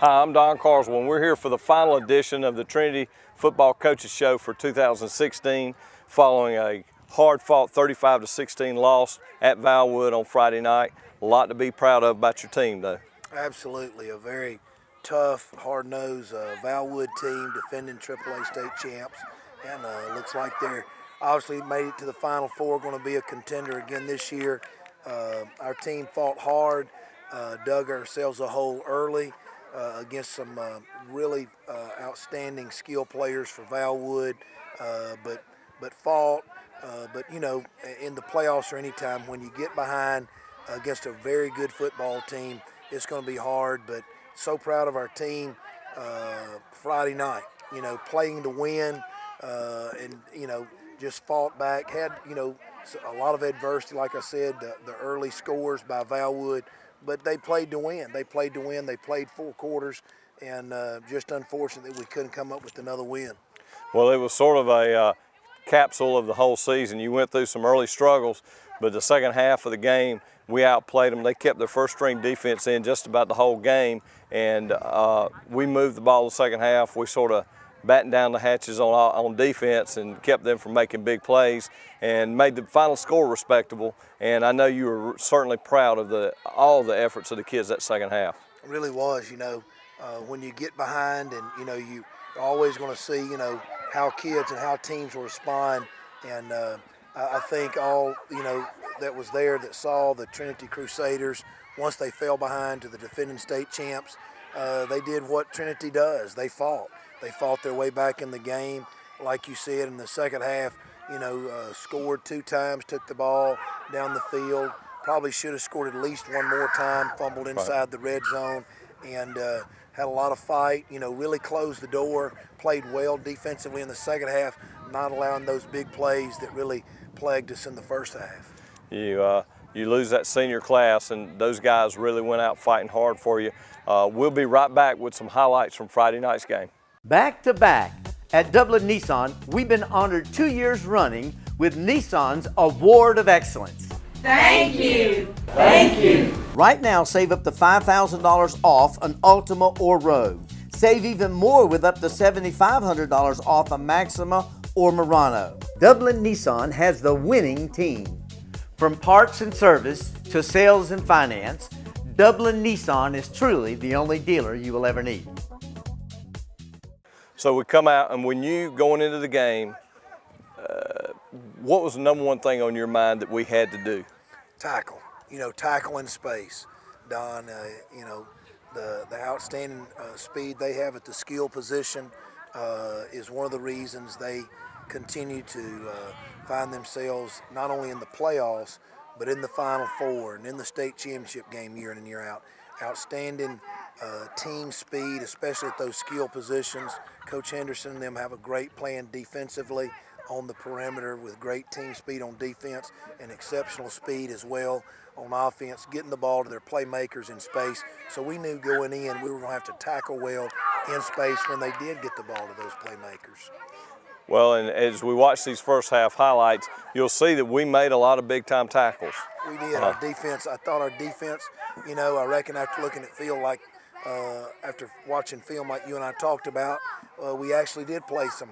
Hi, I'm Don Carswell, and we're here for the final edition of the Trinity Football Coaches Show for 2016, following a hard-fought 35-16 loss at Valwood on Friday night. A lot to be proud of about your team, though. Absolutely, a very tough, hard-nosed Valwood team, defending AAA state champs, and looks like they're obviously made it to the Final Four, going to be a contender again this year. Our team fought hard, dug ourselves a hole early against some really outstanding skill players for Valwood, but fought. But you know, in the playoffs or any time when you get behind against a very good football team, it's going to be hard. But so proud of our team Friday night. You know, playing to win, and you know, just fought back. Had a lot of adversity, like I said, the early scores by Valwood. But they played to win. They played to win. They played 4 quarters, and just unfortunate that we couldn't come up with another win. Well, it was sort of a capsule of the whole season. You went through some early struggles, but the second half of the game, we outplayed them. They kept their first-string defense in just about the whole game, and we moved the ball the second half. We sort of battened down the hatches on defense and kept them from making big plays and made the final score respectable. And I know you were certainly proud of all the efforts of the kids that second half. It really was. You know, when you get behind, and you know, you're always going to see, you know, how kids and how teams will respond. And I think all, you know, that was there that saw the Trinity Crusaders, once they fell behind to the defending state champs, they did what Trinity does. They fought. They fought their way back in the game. Like you said, in the second half, you know, scored 2 times, took the ball down the field. Probably should have scored at least one more time, fumbled inside the red zone, and had a lot of fight, you know, really closed the door, played well defensively in the second half, not allowing those big plays that really plagued us in the first half. You lose that senior class, and those guys really went out fighting hard for you. We'll be right back with some highlights from Friday night's game. Back to back, at Dublin Nissan, we've been honored 2 years running with Nissan's Award of Excellence. Thank you. Thank you. Right now, save up to $5,000 off an Ultima or Rogue. Save even more with up to $7,500 off a Maxima or Murano. Dublin Nissan has the winning team. From parts and service to sales and finance, Dublin Nissan is truly the only dealer you will ever need. So we come out, and when you going into the game, what was the number one thing on your mind that we had to do? Tackle. You know, tackle in space. Don, you know, the outstanding speed they have at the skill position is one of the reasons they continue to find themselves not only in the playoffs, but in the Final Four and in the state championship game year in and year out. Outstanding team speed, especially at those skill positions. Coach Henderson and them have a great plan defensively on the perimeter with great team speed on defense and exceptional speed as well on offense, getting the ball to their playmakers in space. So we knew going in we were going to have to tackle well in space when they did get the ball to those playmakers. Well, and as we watch these first half highlights, you'll see that we made a lot of big-time tackles. We did. Our defense, I thought our defense, you know, I reckon after looking at film, like after watching film like you and I talked about, we actually did play some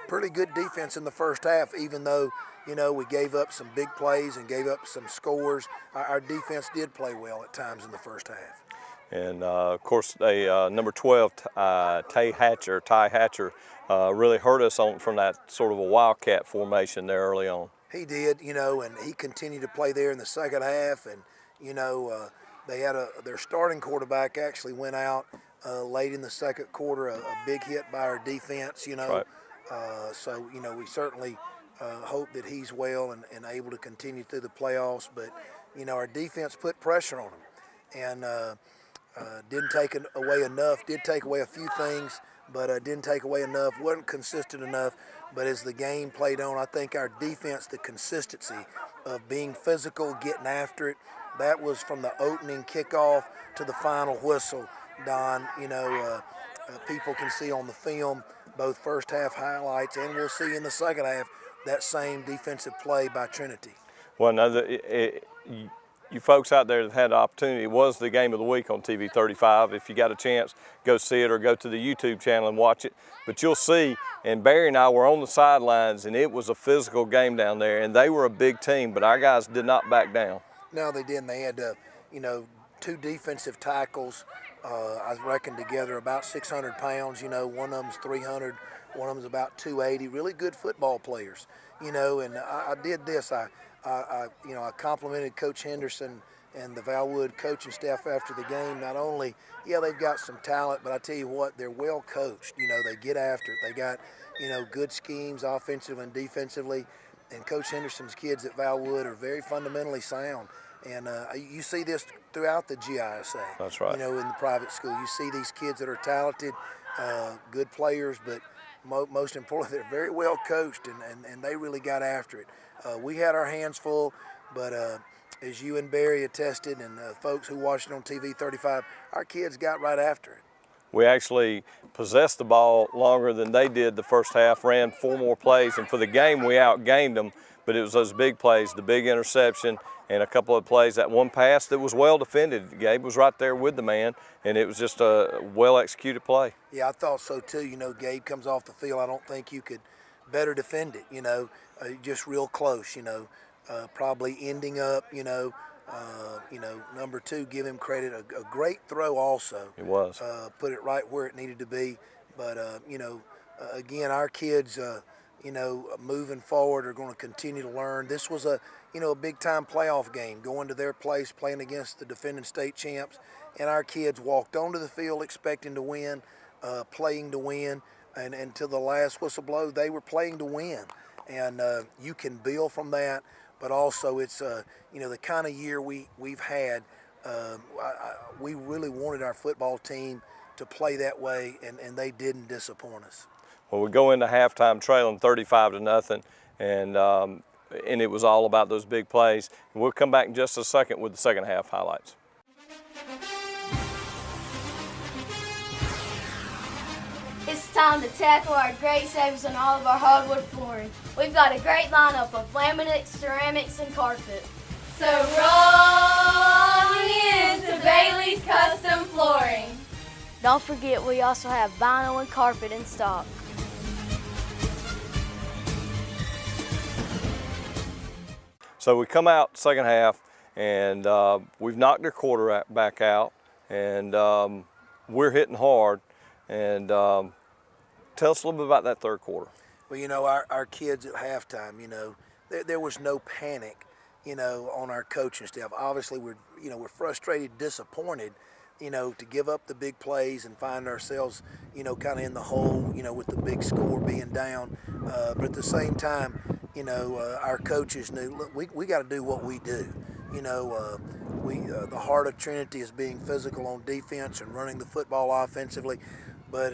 pretty good defense in the first half, even though, you know, we gave up some big plays and gave up some scores. Our defense did play well at times in the first half. And, of course, number 12, Ty Hatcher, really hurt us from that sort of a wildcat formation there early on. He did, you know, and he continued to play there in the second half. And, you know, they had their starting quarterback actually went out late in the second quarter, a big hit by our defense, you know. Right. So, you know, we certainly hope that he's well and able to continue through the playoffs. But, you know, our defense put pressure on him and didn't take away enough, did take away a few things, but didn't take away enough, wasn't consistent enough. But as the game played on, I think our defense, the consistency of being physical, getting after it, that was from the opening kickoff to the final whistle, Don. You know, people can see on the film both first half highlights, and we'll see in the second half that same defensive play by Trinity. Well, now you folks out there that had the opportunity, it was the game of the week on TV 35. If you got a chance, go see it or go to the YouTube channel and watch it. But you'll see, and Barry and I were on the sidelines, and it was a physical game down there, and they were a big team, but our guys did not back down. No, they didn't. They had, two defensive tackles, I reckon together about 600 pounds. One of them's 300, one of them's about 280. Really good football players, and I did this. I complimented Coach Henderson and the Valwood coaching staff after the game. Not only, they've got some talent, but I tell you what, they're well coached. They get after it. They got, good schemes offensively and defensively. And Coach Henderson's kids at Valwood are very fundamentally sound. And you see this throughout the GISA. That's right. In the private school. You see these kids that are talented, good players, but most importantly, they're very well coached, and they really got after it. We had our hands full, but as you and Barry attested, and folks who watched it on TV 35, our kids got right after it. We actually possessed the ball longer than they did the first half, ran 4 more plays, and for the game we outgained them, but it was those big plays, the big interception, and a couple of plays, that one pass that was well defended. Gabe was right there with the man, and it was just a well-executed play. Yeah, I thought so too. Gabe comes off the field. I don't think you could better defend it, just real close, probably ending up, number 2, give him credit, a great throw also. It was. Put it right where it needed to be. But, again, our kids, moving forward are going to continue to learn. This was a big-time playoff game, going to their place, playing against the defending state champs. And our kids walked onto the field expecting to win, playing to win. And until the last whistle blow, they were playing to win. And you can build from that. But also it's, the kind of year we've had. We really wanted our football team to play that way, and they didn't disappoint us. Well, we go into halftime trailing 35-0, and it was all about those big plays. We'll come back in just a second with the second half highlights. It's time to tackle our great savings on all of our hardwood flooring. We've got a great lineup of laminates, ceramics, and carpet. So roll into Bailey's Custom Flooring. Don't forget, we also have vinyl and carpet in stock. So we come out second half, and we've knocked their quarterback out, and we're hitting hard. And tell us a little bit about that third quarter. Well, our kids at halftime, there was no panic, on our coaching staff. Obviously, we're frustrated, disappointed, to give up the big plays and find ourselves, kind of in the hole, with the big score being down. But at the same time, our coaches knew, look, we got to do what we do. The heart of Trinity is being physical on defense and running the football offensively. But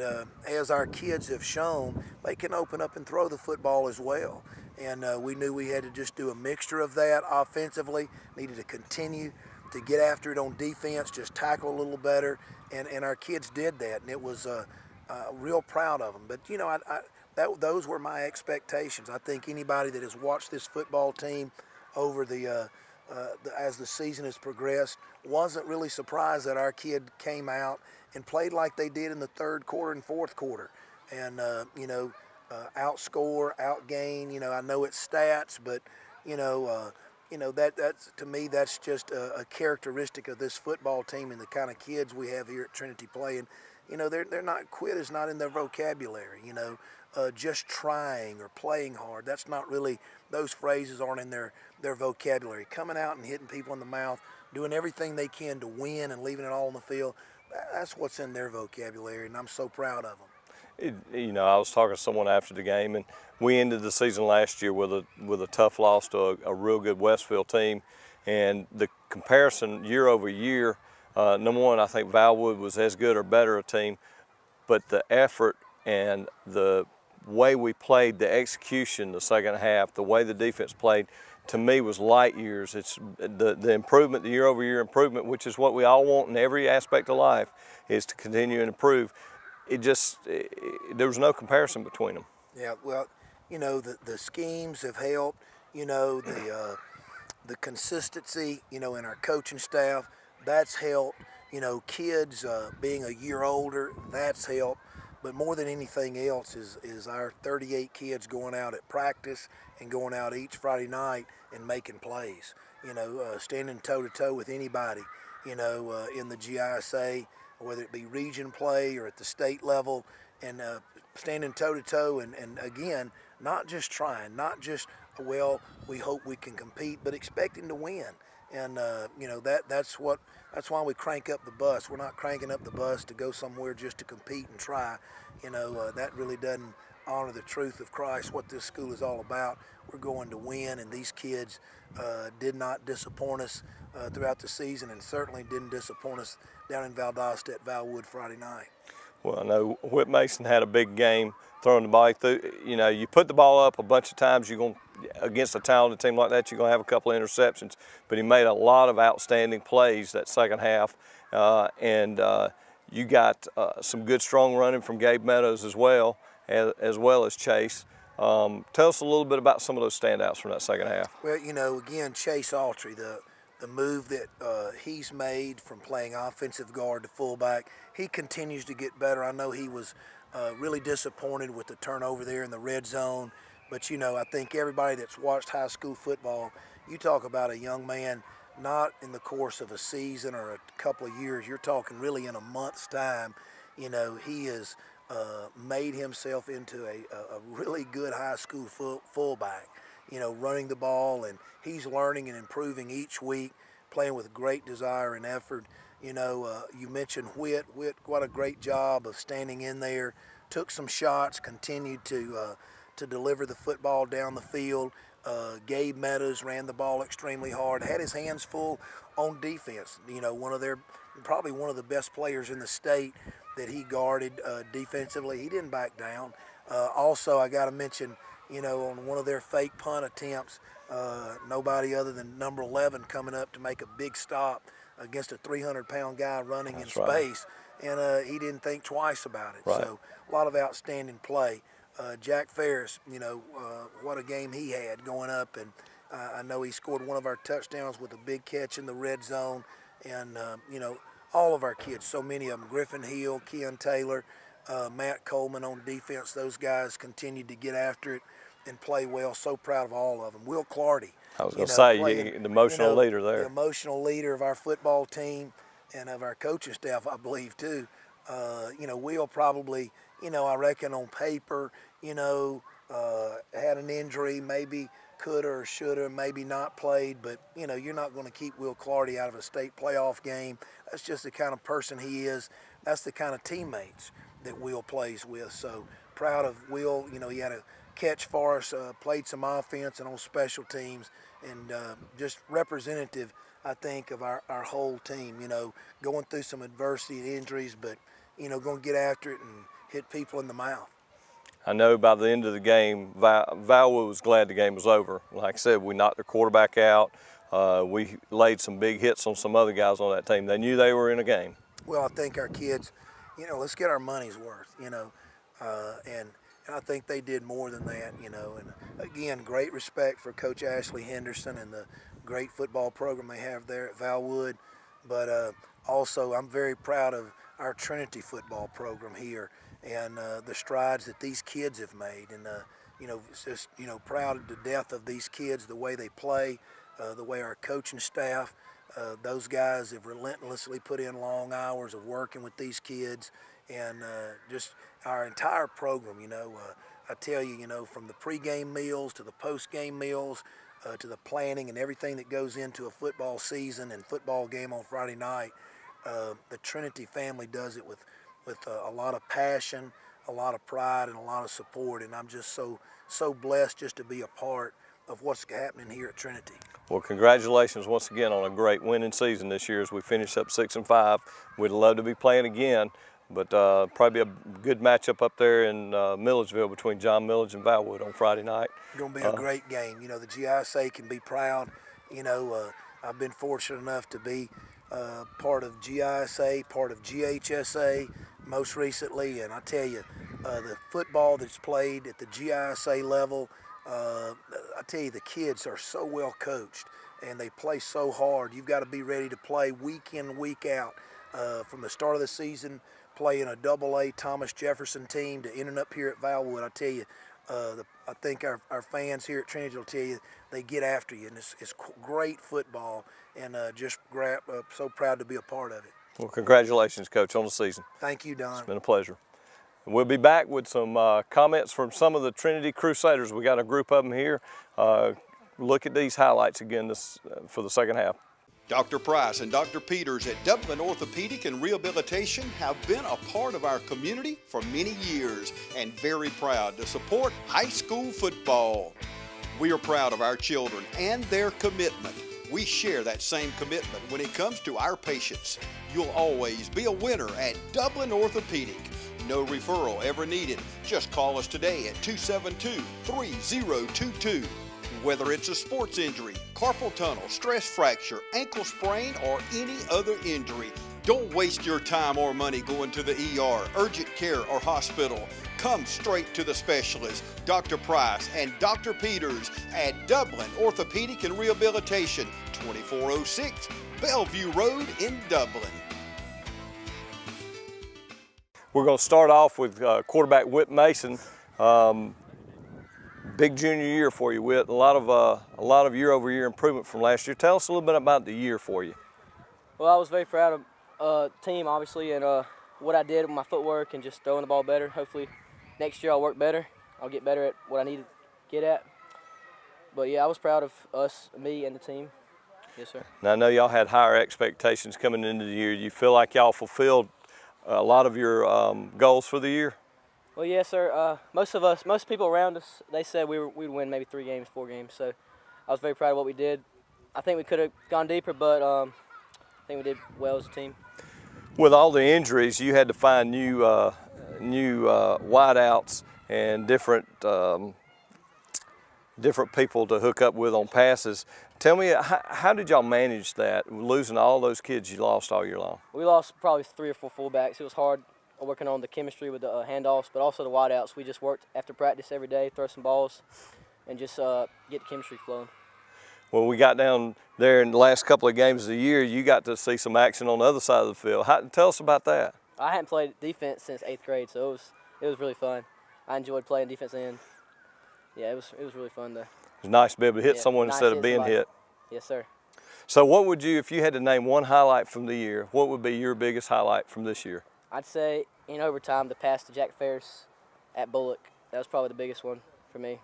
as our kids have shown, they can open up and throw the football as well. And we knew we had to just do a mixture of that offensively, needed to continue to get after it on defense, just tackle a little better. And our kids did that, and it was real proud of them. But, those were my expectations. I think anybody that has watched this football team over as the season has progressed wasn't really surprised that our kid came out and played like they did in the third quarter and fourth quarter, and outscore, outgain. I know it's stats, but that's to me that's just a characteristic of this football team and the kind of kids we have here at Trinity playing. They're not, quit is not in their vocabulary. Just trying or playing hard. That's not really, those phrases aren't in their vocabulary. Coming out and hitting people in the mouth, doing everything they can to win and leaving it all on the field, that's what's in their vocabulary, and I'm so proud of them. I was talking to someone after the game, and we ended the season last year with a tough loss to a real good Westville team, and the comparison year over year, number one, I think Valwood was as good or better a team, but the effort and the way we played, the execution the second half, the way the defense played, to me was light years. It's the improvement, the year-over-year improvement, which is what we all want in every aspect of life, is to continue and improve. There was no comparison between them. Yeah, well, the schemes have helped. The the consistency, in our coaching staff, that's helped. Kids being a year older, that's helped. But more than anything else is our 38 kids going out at practice and going out each Friday night and making plays. Standing toe-to-toe with anybody, in the GISA, whether it be region play or at the state level, and standing toe-to-toe and again, not just trying, not just, well, we hope we can compete, but expecting to win. And that's why we crank up the bus. We're not cranking up the bus to go somewhere just to compete and try. That really doesn't honor the truth of Christ, what this school is all about. We're going to win, and these kids did not disappoint us throughout the season, and certainly didn't disappoint us down in Valdosta at Valwood Friday night. Well, I know Whit Mason had a big game throwing the ball through. You put the ball up a bunch of times, you're going against a talented team like that, you're going to have a couple of interceptions. But he made a lot of outstanding plays that second half, and you got some good, strong running from Gabe Meadows as well as Chase. Tell us a little bit about some of those standouts from that second half. Well, again, Chase Autry, the move that he's made from playing offensive guard to fullback, he continues to get better. I know he was really disappointed with the turnover there in the red zone, but I think everybody that's watched high school football, you talk about a young man not in the course of a season or a couple of years, you're talking really in a month's time. He has made himself into a really good high school fullback, running the ball, and he's learning and improving each week, playing with great desire and effort. You mentioned Whit. Whit, what a great job of standing in there, took some shots, continued to deliver the football down the field. Gabe Meadows ran the ball extremely hard, had his hands full on defense. Probably one of the best players in the state that he guarded defensively. He didn't back down. Also, I got to mention, on one of their fake punt attempts, nobody other than number 11 coming up to make a big stop against a 300-pound guy running in space, and he didn't think twice about it. Right. So a lot of outstanding play. Jack Ferris, what a game he had going up, and I know he scored one of our touchdowns with a big catch in the red zone, and all of our kids, so many of them, Griffin Hill, Ken Taylor, Matt Coleman on defense, those guys continued to get after it and play well. So proud of all of them. Will Clardy. I was going to say, the emotional leader there. The emotional leader of our football team and of our coaching staff, I believe, too. Will probably, I reckon on paper, had an injury, maybe could or should have, maybe not played, but, you're not going to keep Will Clardy out of a state playoff game. That's just the kind of person he is. That's the kind of teammates that Will plays with. So proud of Will. He had a catch for us, played some offense and on special teams, and just representative, I think, of our whole team, going through some adversity and injuries, but, going to get after it and hit people in the mouth. I know by the end of the game, Valwood was glad the game was over. Like I said, we knocked their quarterback out. We laid some big hits on some other guys on that team. They knew they were in a game. Well, I think our kids, let's get our money's worth, and I think they did more than that, and again, great respect for Coach Ashley Henderson and the great football program they have there at Valwood, but also I'm very proud of our Trinity football program here and the strides that these kids have made, and just proud to death of these kids, the way they play, the way our coaching staff, those guys have relentlessly put in long hours of working with these kids, and just our entire program, I tell you, from the pregame meals to the postgame meals to the planning and everything that goes into a football season and football game on Friday night, the Trinity family does it with a lot of passion, a lot of pride, and a lot of support, and I'm just so blessed just to be a part of what's happening here at Trinity. Well, congratulations once again on a great winning season this year as we finish up 6-5. We'd love to be playing again, but probably a good matchup up there in Milledgeville between John Millage and Valwood on Friday night. It's going to be a great game. The GISA can be proud. I've been fortunate enough to be part of GISA, part of GHSA most recently, and I tell you, the football that's played at the GISA level, I tell you, the kids are so well coached, and they play so hard. You've got to be ready to play week in, week out. From the start of the season, playing a Double-A Thomas Jefferson team to ending up here at Valwood, I tell you, I think our fans here at Trinity will tell you they get after you, and it's great football, and so proud to be a part of it. Well, congratulations, Coach, on the season. Thank you, Don. It's been a pleasure. We'll be back with some comments from some of the Trinity Crusaders. We got a group of them here. Look at these highlights again for the second half. Dr. Price and Dr. Peters at Dublin Orthopedic and Rehabilitation have been a part of our community for many years and very proud to support high school football. We are proud of our children and their commitment. We share that same commitment when it comes to our patients. You'll always be a winner at Dublin Orthopedic. No referral ever needed. Just call us today at 272-3022. Whether it's a sports injury, carpal tunnel, stress fracture, ankle sprain, or any other injury, don't waste your time or money going to the ER, urgent care, or hospital. Come straight to the specialist, Dr. Price and Dr. Peters at Dublin Orthopedic and Rehabilitation, 2406 Bellevue Road in Dublin. We're going to start off with quarterback Whit Mason. Big junior year for you, Whit. A lot of year-over-year improvement from last year. Tell us a little bit about the year for you. Well, I was very proud of the team, obviously, and what I did with my footwork and just throwing the ball better. Hopefully, next year I'll work better. I'll get better at what I need to get at. But yeah, I was proud of us, me, and the team. Yes, sir. Now I know y'all had higher expectations coming into the year. You feel like y'all fulfilled a lot of your goals for the year? Well, yes, sir. Most people around us, they said we'd win maybe 3 games, 4 games. So I was very proud of what we did. I think we could have gone deeper, but I think we did well as a team. With all the injuries, you had to find new wideouts and different people to hook up with on passes. Tell me, how did y'all manage that, losing all those kids you lost all year long? We lost probably 3 or 4 fullbacks. It was hard working on the chemistry with the handoffs, but also the wideouts. We just worked after practice every day, throw some balls, and just get the chemistry flowing. Well, we got down there in the last couple of games of the year. You got to see some action on the other side of the field. Tell us about that. I hadn't played defense since 8th grade, so it was really fun. I enjoyed playing defense end. Yeah, it was really fun to. It's nice to be able to hit someone instead of being hit. Yes, sir. So what would you, if you had to name one highlight from the year, what would be your biggest highlight from this year? I'd say in overtime, the pass to Jack Ferris at Bullock. That was probably the biggest one for me.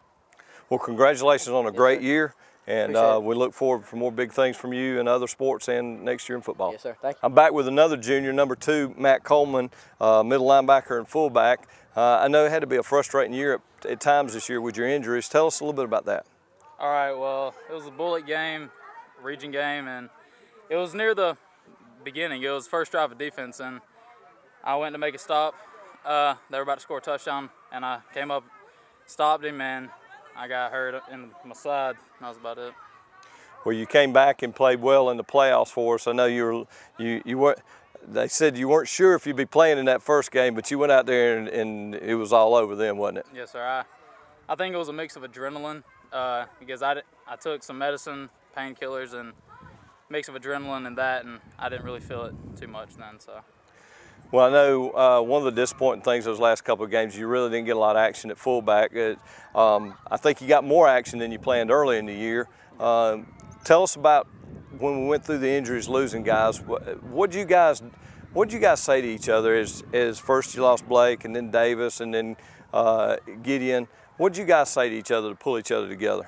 Well, congratulations on a great year, and we look forward for more big things from you in other sports and next year in football. Yes, sir. Thank you. I'm back with another junior, number 2, Matt Coleman, middle linebacker and fullback. I know it had to be a frustrating year at times this year with your injuries. Tell us a little bit about that. All right, well, it was a Bullock game, region game, and it was near the beginning. It was first drive of defense, and I went to make a stop. They were about to score a touchdown, and I came up, stopped him, and I got hurt in my side. That was about it. Well, you came back and played well in the playoffs for us. I know you weren't. They said you weren't sure if you'd be playing in that first game, but you went out there and it was all over then, wasn't it? Yes, sir. I think it was a mix of adrenaline because I took some medicine, painkillers, and mix of adrenaline and that, and I didn't really feel it too much then. So. Well, I know one of the disappointing things those last couple of games, you really didn't get a lot of action at fullback. I think you got more action than you planned early in the year. Tell us about when we went through the injuries, losing guys. What'd you guys say to each other as first you lost Blake and then Davis and then Gideon? What'd you guys say to each other to pull each other together?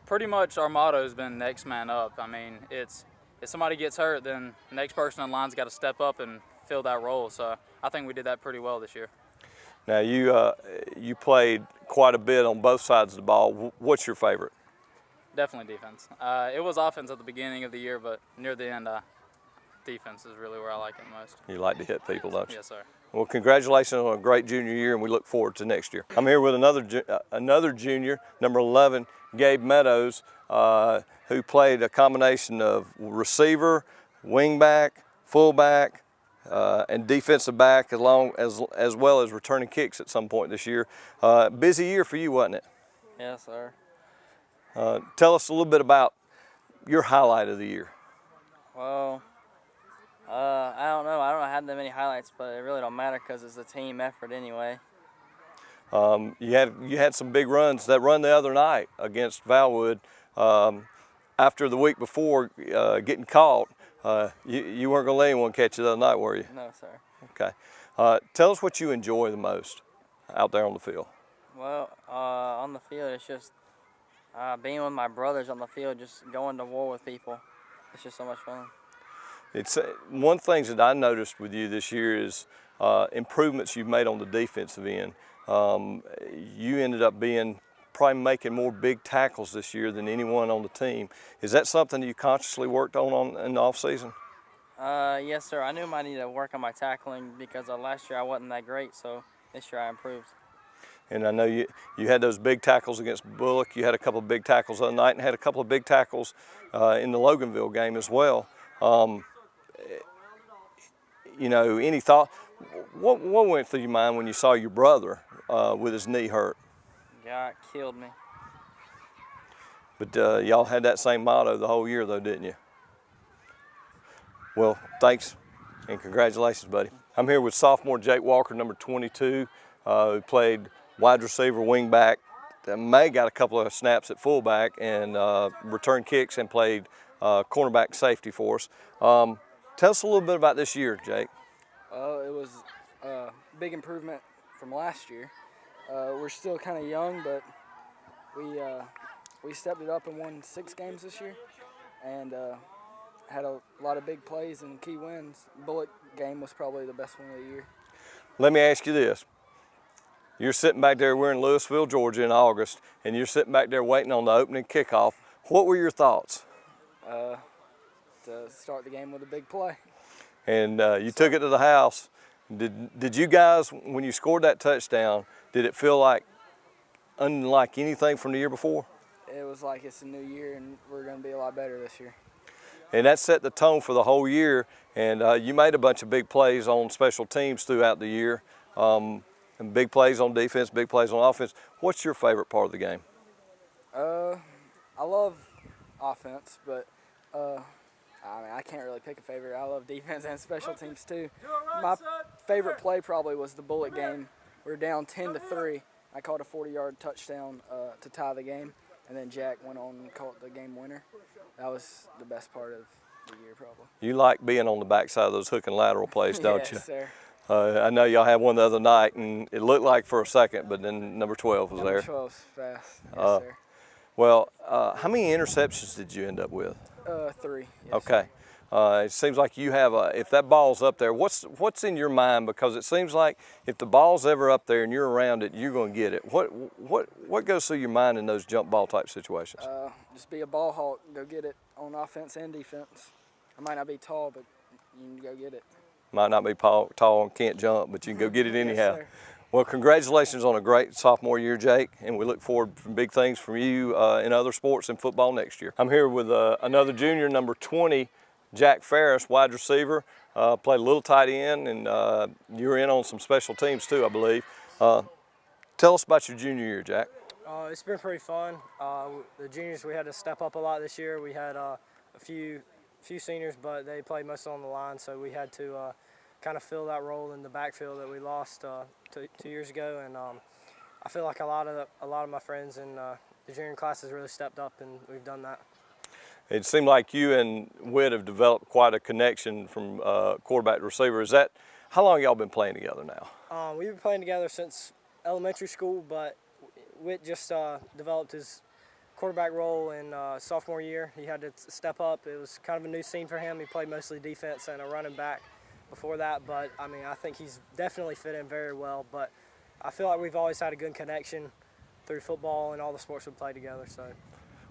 Pretty much our motto has been next man up. I mean, it's if somebody gets hurt, then the next person in line's got to step up and fill that role. So I think we did that pretty well this year. Now you played quite a bit on both sides of the ball. What's your favorite? Definitely defense. It was offense at the beginning of the year, but near the end, defense is really where I like it most. You like to hit people, don't you? Yes, sir. Well, congratulations on a great junior year, and we look forward to next year. I'm here with another junior, number 11, Gabe Meadows, who played a combination of receiver, wingback, fullback, and defensive back, as well as returning kicks at some point this year. Busy year for you, wasn't it? Yes, sir. Tell us a little bit about your highlight of the year? Well, I don't know. I don't have that many highlights, but it really don't matter because it's a team effort anyway. You had some big runs. That run the other night against Valwood, after the week before getting caught, you weren't going to let anyone catch you the other night, were you? No, sir. Okay. Tell us what you enjoy the most out there on the field. Well, on the field, it's just being with my brothers on the field, just going to war with people. It's just so much fun. It's one thing that I noticed with you this year is improvements you've made on the defensive end. You ended up probably making more big tackles this year than anyone on the team. Is that something you consciously worked on in the off season? Yes, sir. I knew I needed to work on my tackling because last year I wasn't that great, so this year I improved. And I know you had those big tackles against Bullock. You had a couple of big tackles the other night and had a couple of big tackles in the Loganville game as well. Any thought? What went through your mind when you saw your brother with his knee hurt? God killed me. But y'all had that same motto the whole year, though, didn't you? Well, thanks and congratulations, buddy. I'm here with sophomore Jake Walker, number 22, who played wide receiver, wing back. May got a couple of snaps at fullback and returned kicks and played cornerback safety for us. Tell us a little bit about this year, Jake. It was a big improvement from last year. We're still kind of young, but we stepped it up and won 6 games this year, and had a lot of big plays and key wins. Bullock game was probably the best one of the year. Let me ask you this. You're sitting back there, we're in Louisville, Georgia in August, and you're sitting back there waiting on the opening kickoff. What were your thoughts? To start the game with a big play. And you took it to the house. Did you guys, when you scored that touchdown, did it feel like unlike anything from the year before? It was like it's a new year and we're going to be a lot better this year. And that set the tone for the whole year. And you made a bunch of big plays on special teams throughout the year. And big plays on defense, big plays on offense. What's your favorite part of the game? I love offense, but I can't really pick a favorite. I love defense and special teams too. My favorite play probably was the Bullock game. We were down 10-3. I caught a 40-yard touchdown to tie the game, and then Jack went on and caught the game winner. That was the best part of the year probably. You like being on the backside of those hook and lateral plays, don't you? Yes, sir. I know y'all had one the other night, and it looked like for a second, but then number 12 was there. Number 12 was fast, yes, sir. Well, how many interceptions did you end up with? 3. Yes, okay. It seems like you have if that ball's up there, what's in your mind? Because it seems like if the ball's ever up there and you're around it, you're going to get it. What goes through your mind in those jump ball type situations? Just be a ball hawk, go get it on offense and defense. I might not be tall, but you can go get it. Might not be tall and can't jump, but you can go get it anyhow. Yes, well, congratulations on a great sophomore year, Jake, and we look forward to big things from you in other sports and football next year. I'm here with another junior, number 20, Jack Ferris, wide receiver, played a little tight end, and you were in on some special teams too, I believe. Tell us about your junior year, Jack. It's been pretty fun. The juniors, we had to step up a lot this year. We had a few seniors, but they played most on the line, so we had to kind of fill that role in the backfield that we lost 2 years ago. And I feel like a lot of my friends in the junior class has really stepped up, and we've done that. It seemed like you and Whit have developed quite a connection from quarterback to receiver. How long y'all been playing together now? We've been playing together since elementary school, but Whit just developed his quarterback role in sophomore year. He had to step up. It was kind of a new scene for him. He played mostly defense and a running back before that, but I think he's definitely fit in very well. But I feel like we've always had a good connection through football and all the sports we play together. So.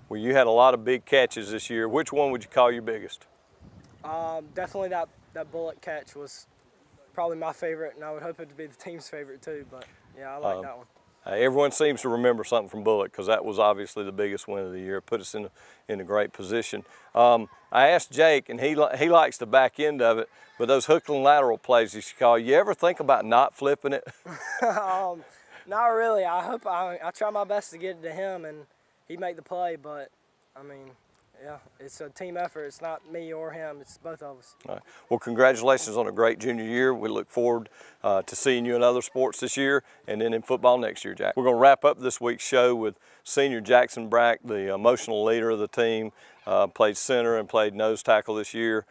Well, you had a lot of big catches this year. Which one would you call your biggest? Definitely that Bullock catch was probably my favorite, and I would hope it to be the team's favorite too. But yeah, I like that one. Everyone seems to remember something from Bullock because that was obviously the biggest win of the year. It put us in a great position. I asked Jake, and he likes the back end of it, but those hook and lateral plays you call, you ever think about not flipping it? Not really. I try my best to get it to him and he make the play, but Yeah, it's a team effort. It's not me or him. It's both of us. All right. Well, congratulations on a great junior year. We look forward to seeing you in other sports this year and then in football next year, Jack. We're going to wrap up this week's show with senior Jackson Brack, the emotional leader of the team, played center and played nose tackle this year.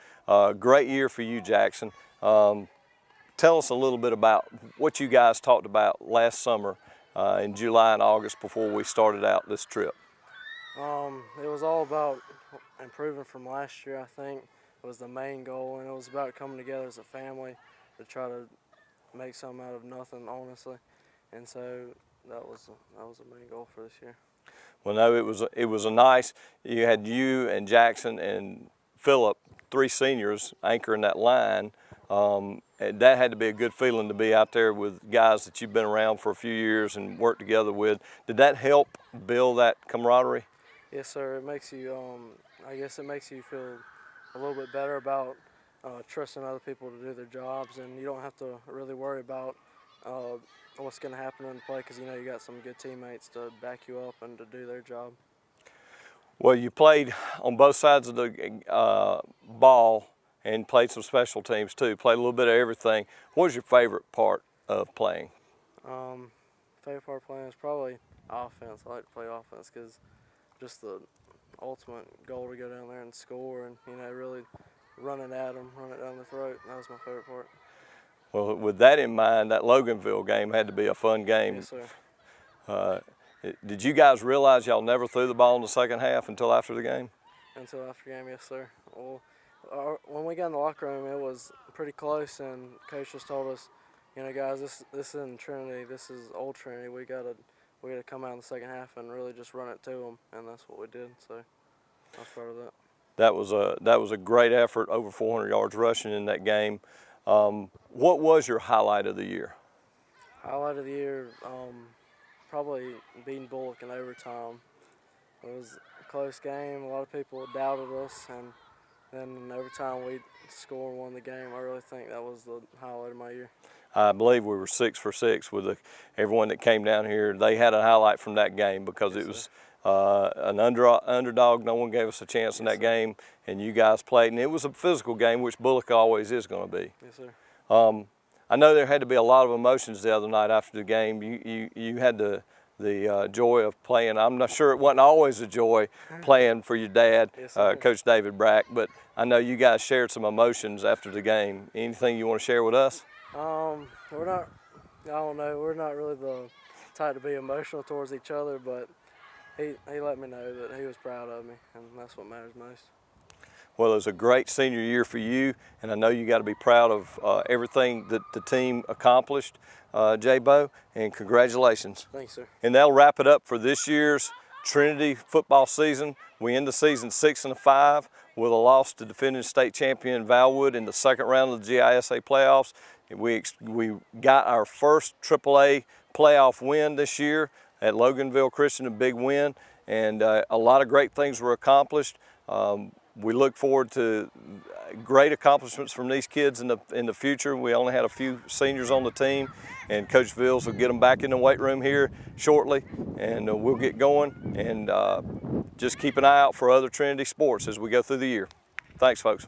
Great year for you, Jackson. Tell us a little bit about what you guys talked about last summer in July and August before we started out this trip. It was all about improving from last year, I think. It was the main goal, and it was about coming together as a family to try to make something out of nothing, honestly. And so that was the main goal for this year. Well, no, it was a nice. You had you and Jackson and Phillip, 3 seniors, anchoring that line. And that had to be a good feeling to be out there with guys that you've been around for a few years and worked together with. Did that help build that camaraderie? Yes, sir. It makes you, I guess it makes you feel a little bit better about trusting other people to do their jobs, and you don't have to really worry about what's going to happen in the play because you know you got some good teammates to back you up and to do their job. Well, you played on both sides of the ball and played some special teams too. Played a little bit of everything. What was your favorite part of playing? Favorite part of playing is probably offense. I like to play offense because just the ultimate goal to go down there and score and, you know, really running at them, run it down the throat. That was my favorite part. Well, with that in mind, that Loganville game had to be a fun game. Yes, sir. Did you guys realize y'all never threw the ball in the second half until after the game? Until after the game, yes, sir. Well, when we got in the locker room, it was pretty close, and Coach just told us, you know, guys, this isn't Trinity. This is old Trinity. We gotta come out in the second half and really just run it to them, and that's what we did. So I was proud of that. That was a great effort, over 400 yards rushing in that game. What was your highlight of the year? Highlight of the year, probably beating Bullock in overtime. It was a close game. A lot of people doubted us, and then in overtime we scored and won the game. I really think that was the highlight of my year. I believe we were 6 for 6 with everyone that came down here. They had a highlight from that game because it was an underdog. No one gave us a chance in that game, and you guys played, and it was a physical game, which Bullock always is going to be. Yes, sir. I know there had to be a lot of emotions the other night after the game. You had the joy of playing. I'm not sure it wasn't always a joy playing for your dad, Yes, Coach David Brack, but I know you guys shared some emotions after the game. Anything you want to share with us? We're not, I don't know, we're not really the type to be emotional towards each other, but he let me know that he was proud of me, and that's what matters most. Well, it was a great senior year for you, and I know you got to be proud of everything that the team accomplished, J-Bo, and congratulations. Thanks, sir. And that'll wrap it up for this year's Trinity football season. We end the season 6-5 with a loss to defending state champion Valwood in the second round of the GISA playoffs. We got our first AAA playoff win this year at Loganville Christian, a big win, and a lot of great things were accomplished. We look forward to great accomplishments from these kids in the future. We only had a few seniors on the team, and Coach Vills will get them back in the weight room here shortly, and we'll get going, and just keep an eye out for other Trinity sports as we go through the year. Thanks, folks.